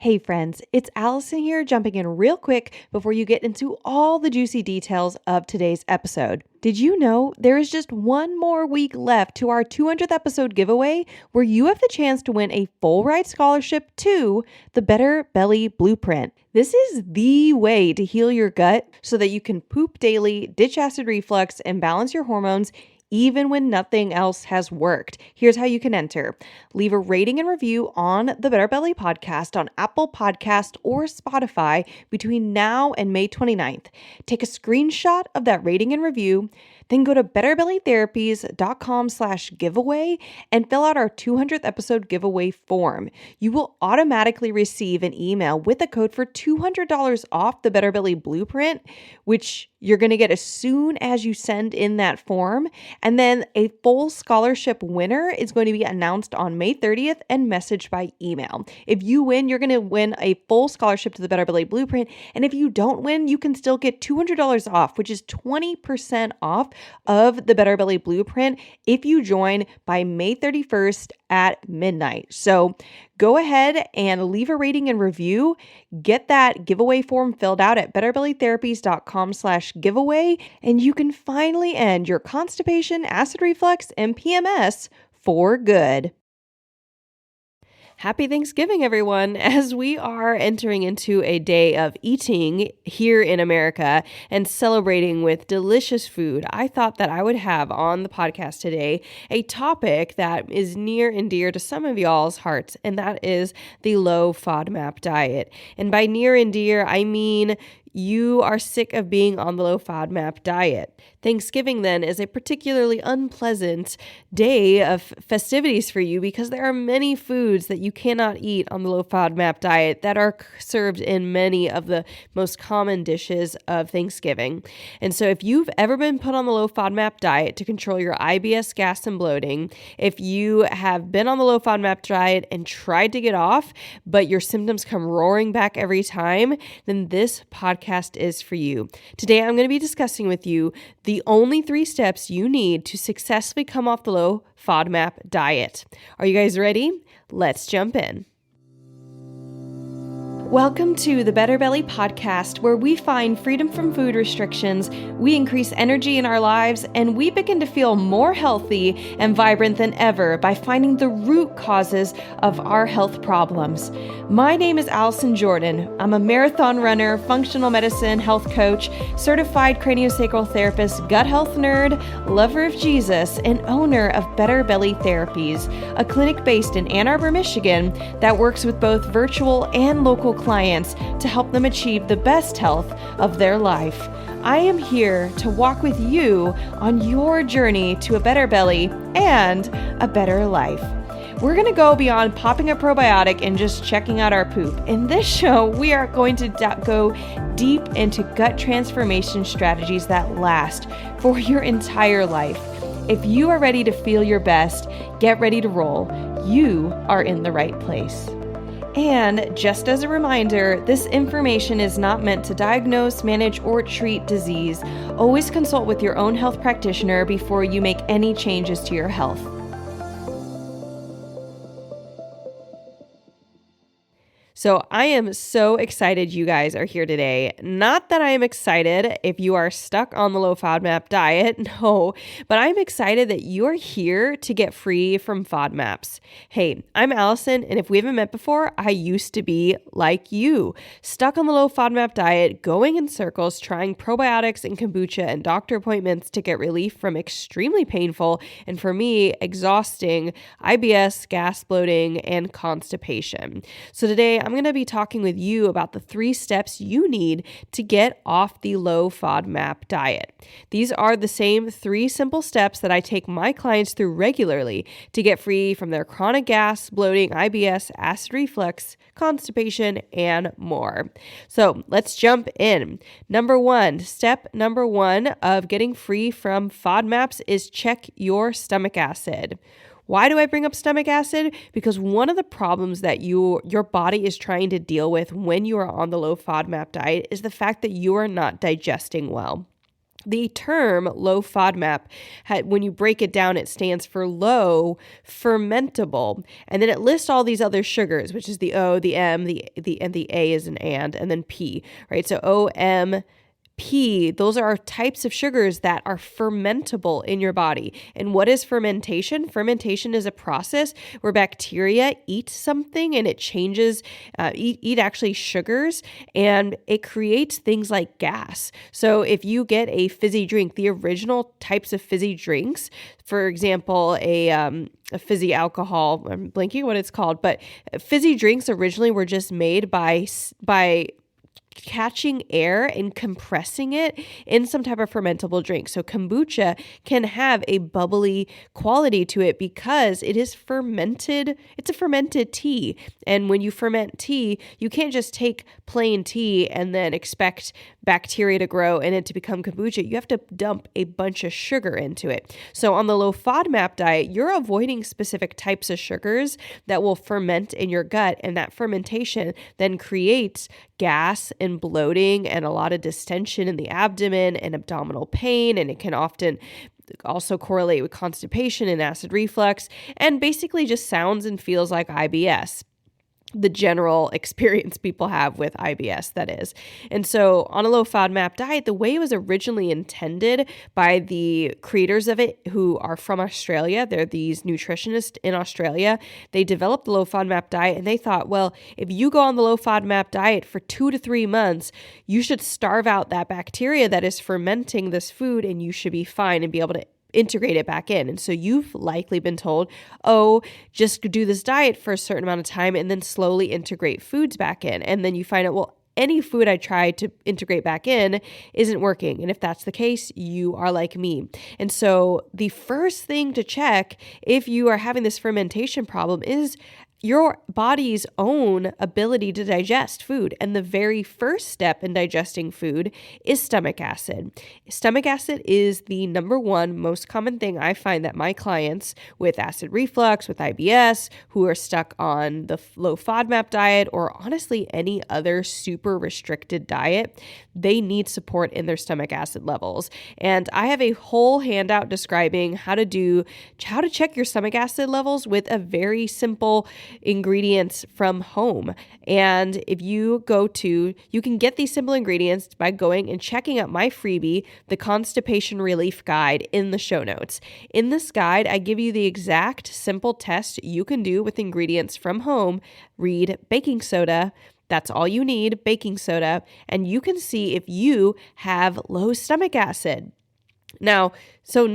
Hey friends, it's Allison here, jumping in real quick before you get into all the juicy details of today's episode. Did you know there is just one more week left to our 200th episode giveaway where you have the chance to win a full ride scholarship to the Better Belly Blueprint? This is the way to heal your gut so that you can poop daily, ditch acid reflux, and balance your hormones even when nothing else has worked. Here's how you can enter. Leave a rating and review on the Better Belly podcast on Apple Podcast or Spotify between now and May 29th. Take a screenshot of that rating and review, then go to betterbellytherapies.com/giveaway and fill out our 200th episode giveaway form. You will automatically receive an email with a code for $200 off the Better Belly Blueprint, which you're going to get as soon as you send in that form. And then a full scholarship winner is going to be announced on May 30th and messaged by email. If you win, you're going to win a full scholarship to the Better Belly Blueprint. And if you don't win, you can still get $200 off, which is 20% off of the Better Belly Blueprint if you join by May 31st at midnight. So go ahead and leave a rating and review. Get that giveaway form filled out at betterbellytherapies.com/giveaway, and you can finally end your constipation, acid reflux, and PMS for good. Happy Thanksgiving, everyone. As we are entering into a day of eating here in America and celebrating with delicious food, I thought that I would have on the podcast today a topic that is near and dear to some of y'all's hearts, and that is the low FODMAP diet. And by near and dear, I mean you are sick of being on the low FODMAP diet. Thanksgiving then is a particularly unpleasant day of festivities for you because there are many foods that you cannot eat on the low FODMAP diet that are served in many of the most common dishes of Thanksgiving. And so if you've ever been put on the low FODMAP diet to control your IBS, gas, and bloating, if you have been on the low FODMAP diet and tried to get off, but your symptoms come roaring back every time, then this podcast is for you. Today, I'm going to be discussing with you the only 3 steps you need to successfully come off the low FODMAP diet. Are you guys ready? Let's jump in. Welcome to the Better Belly podcast, where we find freedom from food restrictions, we increase energy in our lives, and we begin to feel more healthy and vibrant than ever by finding the root causes of our health problems. My name is Allison Jordan. I'm a marathon runner, functional medicine health coach, certified craniosacral therapist, gut health nerd, lover of Jesus, and owner of Better Belly Therapies, a clinic based in Ann Arbor, Michigan that works with both virtual and local clients to help them achieve the best health of their life. I am here to walk with you on your journey to a better belly and a better life. We're going to go beyond popping a probiotic and just checking out our poop. In this show, we are going to go deep into gut transformation strategies that last for your entire life. If you are ready to feel your best, get ready to roll. You are in the right place. And just as a reminder, this information is not meant to diagnose, manage, or treat disease. Always consult with your own health practitioner before you make any changes to your health. So I am so excited you guys are here today. Not that I am excited if you are stuck on the low FODMAP diet, no, but I'm excited that you are here to get free from FODMAPs. Hey, I'm Allison, and if we haven't met before, I used to be like you, stuck on the low FODMAP diet, going in circles, trying probiotics and kombucha and doctor appointments to get relief from extremely painful, and for me, exhausting IBS, gas, bloating, and constipation. So today, I'm going to be talking with you about the 3 steps you need to get off the low FODMAP diet. These are the same 3 simple steps that I take my clients through regularly to get free from their chronic gas, bloating, IBS, acid reflux, constipation, and more. So let's jump in. Step number one of getting free from FODMAPs is check your stomach acid. Why do I bring up stomach acid? Because one of the problems that your body is trying to deal with when you are on the low FODMAP diet is the fact that you are not digesting well. The term low FODMAP, when you break it down, it stands for low fermentable. And then it lists all these other sugars, which is the O, the M, and the A is an and then P, right? So O, M, P, those are types of sugars that are fermentable in your body. And what is fermentation? Fermentation is a process where bacteria eat something and it changes, eat actually sugars, and it creates things like gas. So if you get a fizzy drink, the original types of fizzy drinks, for example, a fizzy alcohol, I'm blanking what it's called, but fizzy drinks originally were just made by catching air and compressing it in some type of fermentable drink. So kombucha can have a bubbly quality to it because it is fermented. It's a fermented tea. And when you ferment tea, you can't just take plain tea and then expect bacteria to grow and it to become kombucha. You have to dump a bunch of sugar into it. So on the low FODMAP diet, you're avoiding specific types of sugars that will ferment in your gut, and that fermentation then creates gas and bloating and a lot of distension in the abdomen and abdominal pain, and it can often also correlate with constipation and acid reflux, and basically just sounds and feels like IBS. The general experience people have with IBS, that is. And so on a low FODMAP diet, the way it was originally intended by the creators of it, who are from Australia, they're these nutritionists in Australia, they developed the low FODMAP diet and they thought, well, if you go on the low FODMAP diet for 2 to 3 months, you should starve out that bacteria that is fermenting this food and you should be fine and be able to integrate it back in. And so you've likely been told, oh, just do this diet for a certain amount of time and then slowly integrate foods back in. And then you find out, well, any food I try to integrate back in isn't working. And if that's the case, you are like me. And so the first thing to check if you are having this fermentation problem is your body's own ability to digest food. And the very first step in digesting food is stomach acid. Stomach acid is the number one most common thing I find that my clients with acid reflux, with IBS, who are stuck on the low FODMAP diet, or honestly any other super restricted diet, they need support in their stomach acid levels. And I have a whole handout describing how to check your stomach acid levels with a very simple ingredients from home. And if you can get these simple ingredients by going and checking out my freebie, the Constipation Relief Guide, in the show notes. In this guide, I give you the exact simple test you can do with ingredients from home. Read baking soda. That's all you need, baking soda, and you can see if you have low stomach acid. Now, so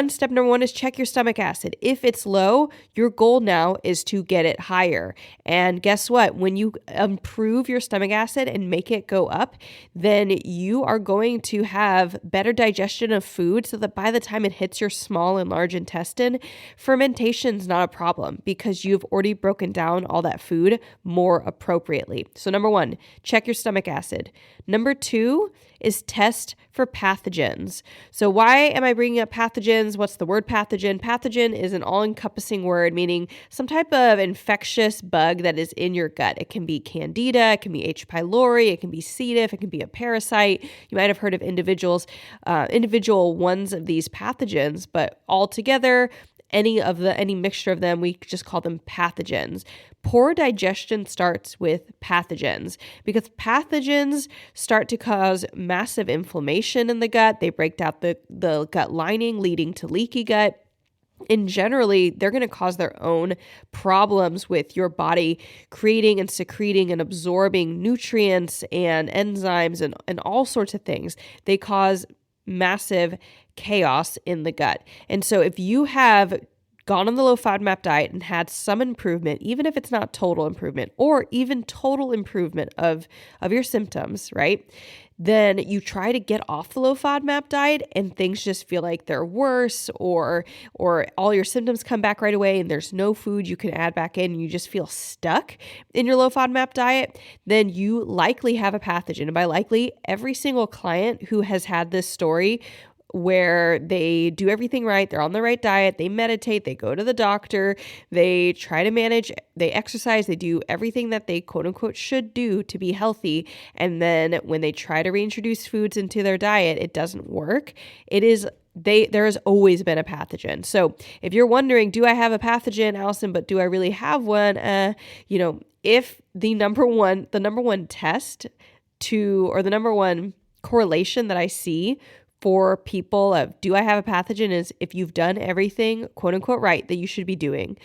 step number one is check your stomach acid. If it's low, your goal now is to get it higher. And guess what? When you improve your stomach acid and make it go up, then you are going to have better digestion of food so that by the time it hits your small and large intestine, fermentation is not a problem because you've already broken down all that food more appropriately. So number one, check your stomach acid. Number two is test for pathogens. So why am I bringing up pathogens? What's the word pathogen? Pathogen is an all-encompassing word meaning some type of infectious bug that is in your gut. It can be candida, it can be H. pylori, it can be C. diff, it can be a parasite. You might have heard of individual ones of these pathogens, but altogether, any mixture of them, we just call them pathogens. Poor digestion starts with pathogens because pathogens start to cause massive inflammation in the gut. They break down the gut lining, leading to leaky gut. And generally, they're going to cause their own problems with your body creating and secreting and absorbing nutrients and enzymes and all sorts of things. They cause massive chaos in the gut. And so if you have gone on the low FODMAP diet and had some improvement, even if it's not total improvement or even total improvement of your symptoms, right? Then you try to get off the low FODMAP diet and things just feel like they're worse or all your symptoms come back right away and there's no food you can add back in and you just feel stuck in your low FODMAP diet, then you likely have a pathogen. And by likely, every single client who has had this story where they do everything right. They're on the right diet. They meditate. They go to the doctor. They try to manage. They exercise. They do everything that they quote unquote should do to be healthy. And then when they try to reintroduce foods into their diet, it doesn't work. There has always been a pathogen. So if you're wondering, do I have a pathogen, Allison, but do I really have one? If the number one test or the number one correlation that I see for people of do I have a pathogen is if you've done everything quote unquote right that you should be doing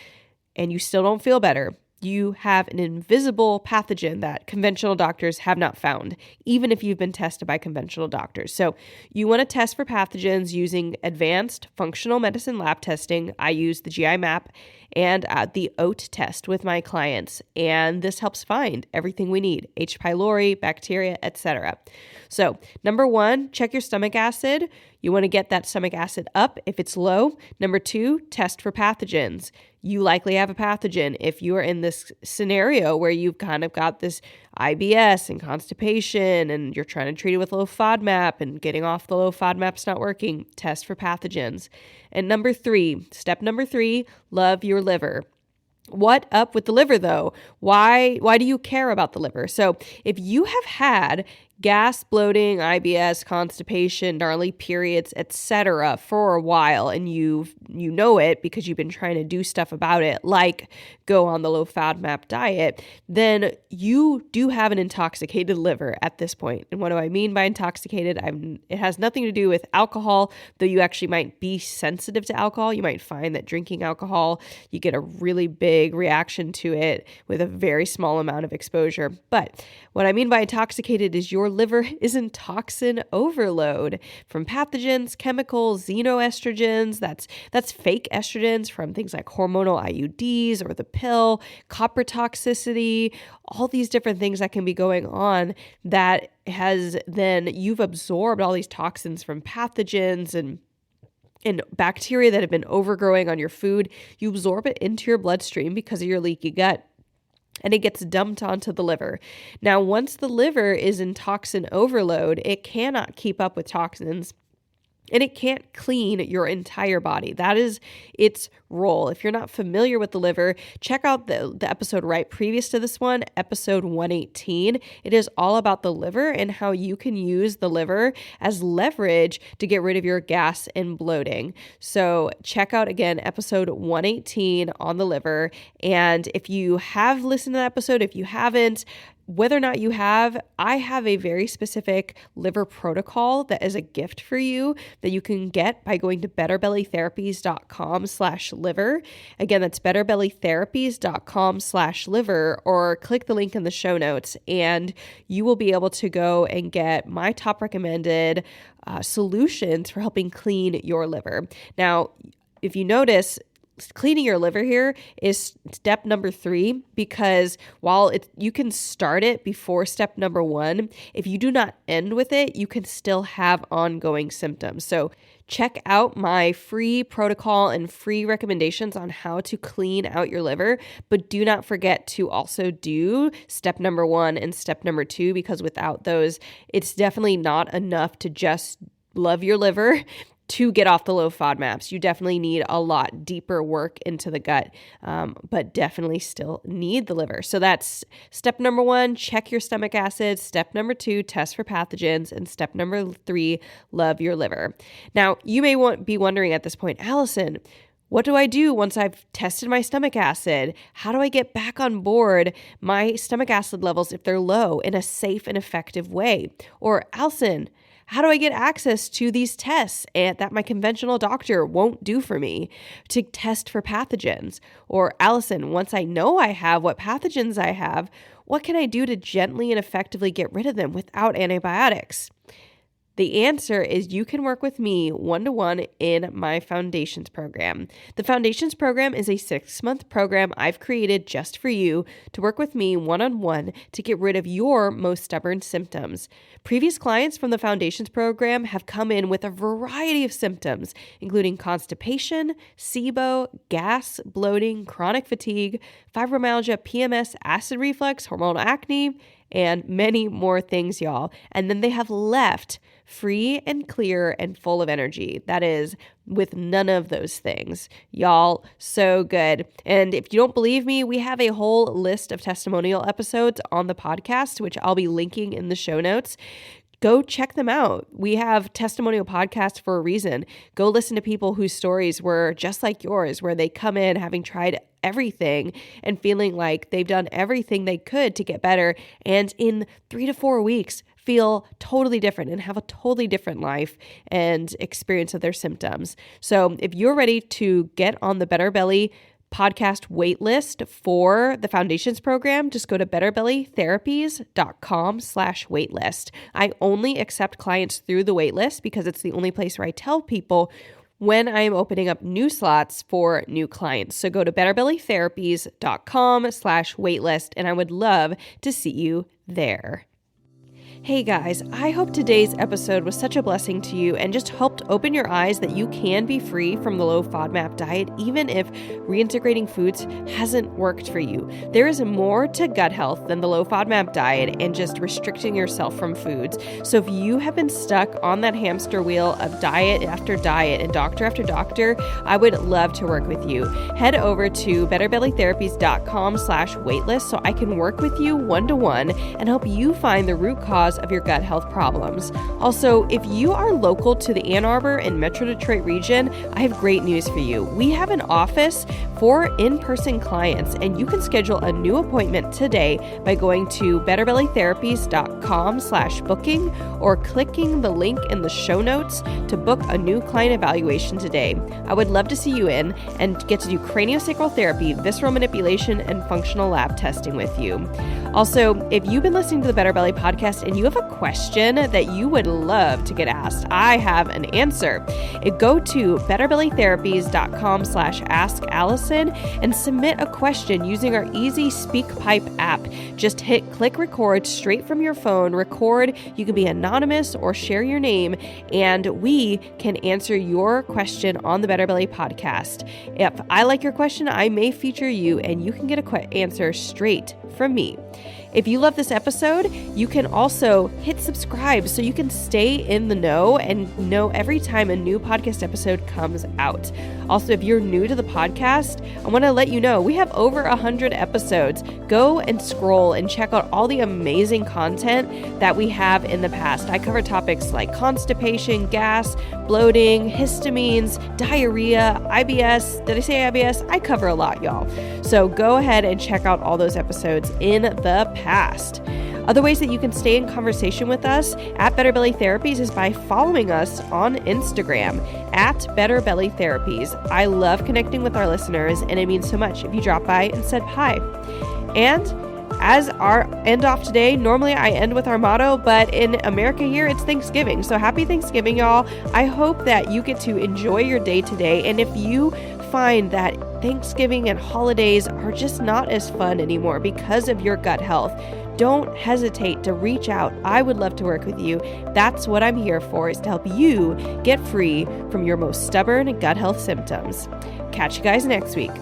and you still don't feel better, you have an invisible pathogen that conventional doctors have not found, even if you've been tested by conventional doctors. So you want to test for pathogens using advanced functional medicine lab testing. I use the GI map and the OAT test with my clients, and this helps find everything we need, H. pylori, bacteria, etc. So number 1, check your stomach acid. You want to get that stomach acid up if it's low. Number 2, test for pathogens. You likely have a pathogen if you are in this scenario where you've kind of got this IBS and constipation and you're trying to treat it with low FODMAP and getting off the low FODMAP's not working. Test for pathogens. And step number 3, love your liver. What up with the liver though? Why do you care about the liver? So if you have had gas, bloating, IBS, constipation, gnarly periods, etc. for a while and you know it because you've been trying to do stuff about it, like go on the low FODMAP diet, then you do have an intoxicated liver at this point. And what do I mean by intoxicated? It has nothing to do with alcohol, though you actually might be sensitive to alcohol. You might find that drinking alcohol, you get a really big reaction to it with a very small amount of exposure. But what I mean by intoxicated is your liver is in toxin overload from pathogens, chemicals, xenoestrogens, that's fake estrogens from things like hormonal IUDs or the pill, copper toxicity, all these different things that can be going on that you've absorbed all these toxins from pathogens and bacteria that have been overgrowing on your food. You absorb it into your bloodstream because of your leaky gut, and it gets dumped onto the liver. Now, once the liver is in toxin overload, it cannot keep up with toxins and it can't clean your entire body. That is its role. If you're not familiar with the liver, check out the episode right previous to this one, episode 118. It is all about the liver and how you can use the liver as leverage to get rid of your gas and bloating. So check out again, episode 118 on the liver. And if you have listened to that episode, if you haven't, whether or not you have, I have a very specific liver protocol that is a gift for you that you can get by going to betterbellytherapies.com/liver. Again, that's betterbellytherapies.com/liver, or click the link in the show notes and you will be able to go and get my top recommended solutions for helping clean your liver. Now, if you notice, cleaning your liver here is step number 3, because while you can start it before step number 1, if you do not end with it, you can still have ongoing symptoms. So check out my free protocol and free recommendations on how to clean out your liver, but do not forget to also do step number 1 and step number 2, because without those, it's definitely not enough to just love your liver to get off the low FODMAPs. You definitely need a lot deeper work into the gut, but definitely still need the liver. So that's step number 1, check your stomach acid. Step number 2, test for pathogens. And step number 3, love your liver. Now, you may be wondering at this point, Allison, what do I do once I've tested my stomach acid? How do I get back on board my stomach acid levels if they're low in a safe and effective way? Or Allison, how do I get access to these tests that my conventional doctor won't do for me to test for pathogens? Or Allison, once I know I have what pathogens I have, what can I do to gently and effectively get rid of them without antibiotics? The answer is you can work with me one-to-one in my Foundations program. The Foundations program is a 6-month program I've created just for you to work with me one-on-one to get rid of your most stubborn symptoms. Previous clients from the Foundations program have come in with a variety of symptoms, including constipation, SIBO, gas, bloating, chronic fatigue, fibromyalgia, PMS, acid reflux, hormonal acne, and many more things, y'all. And then they have left free and clear and full of energy. That is with none of those things. Y'all, so good. And if you don't believe me, we have a whole list of testimonial episodes on the podcast, which I'll be linking in the show notes. Go check them out. We have testimonial podcasts for a reason. Go listen to people whose stories were just like yours, where they come in having tried everything and feeling like they've done everything they could to get better. And in 3 to 4 weeks, feel totally different and have a totally different life and experience of their symptoms. So if you're ready to get on the Better Belly podcast waitlist for the Foundations program, just go to betterbellytherapies.com/waitlist. I only accept clients through the waitlist because it's the only place where I tell people when I am opening up new slots for new clients. So go to betterbellytherapies.com/waitlist, and I would love to see you there. Hey guys, I hope today's episode was such a blessing to you and just helped open your eyes that you can be free from the low FODMAP diet, even if reintegrating foods hasn't worked for you. There is more to gut health than the low FODMAP diet and just restricting yourself from foods. So if you have been stuck on that hamster wheel of diet after diet and doctor after doctor, I would love to work with you. Head over to betterbellytherapies.com/waitlist so I can work with you one-to-one and help you find the root cause of your gut health problems. Also, if you are local to the Ann Arbor and Metro Detroit region, I have great news for you. We have an office for in-person clients, and you can schedule a new appointment today by going to betterbellytherapies.com/booking or clicking the link in the show notes to book a new client evaluation today. I would love to see you in and get to do craniosacral therapy, visceral manipulation, and functional lab testing with you. Also, if you've been listening to the Better Belly podcast and you have a question that you would love to get asked, I have an answer. Go to betterbellytherapies.com/askallison and submit a question using our easy SpeakPipe app. Just hit click record straight from your phone, record. You can be anonymous or share your name, and we can answer your question on the Better Belly podcast. If I like your question, I may feature you and you can get an answer straight from me. If you love this episode, you can also hit subscribe so you can stay in the know and know every time a new podcast episode comes out. Also, if you're new to the podcast, I want to let you know we have over 100 episodes. Go and scroll and check out all the amazing content that we have in the past. I cover topics like constipation, gas, bloating, histamines, diarrhea, IBS. Did I say IBS? I cover a lot, y'all. So go ahead and check out all those episodes in the past. Other ways that you can stay in conversation with us at Better Belly Therapies is by following us on Instagram at Better Belly Therapies. I love connecting with our listeners, and it means so much if you drop by and said hi. And as our end off today, normally I end with our motto, but in America here, it's Thanksgiving. So happy Thanksgiving, y'all. I hope that you get to enjoy your day today. And if you find that Thanksgiving and holidays are just not as fun anymore because of your gut health, don't hesitate to reach out. I would love to work with you. That's what I'm here for, is to help you get free from your most stubborn gut health symptoms. Catch you guys next week.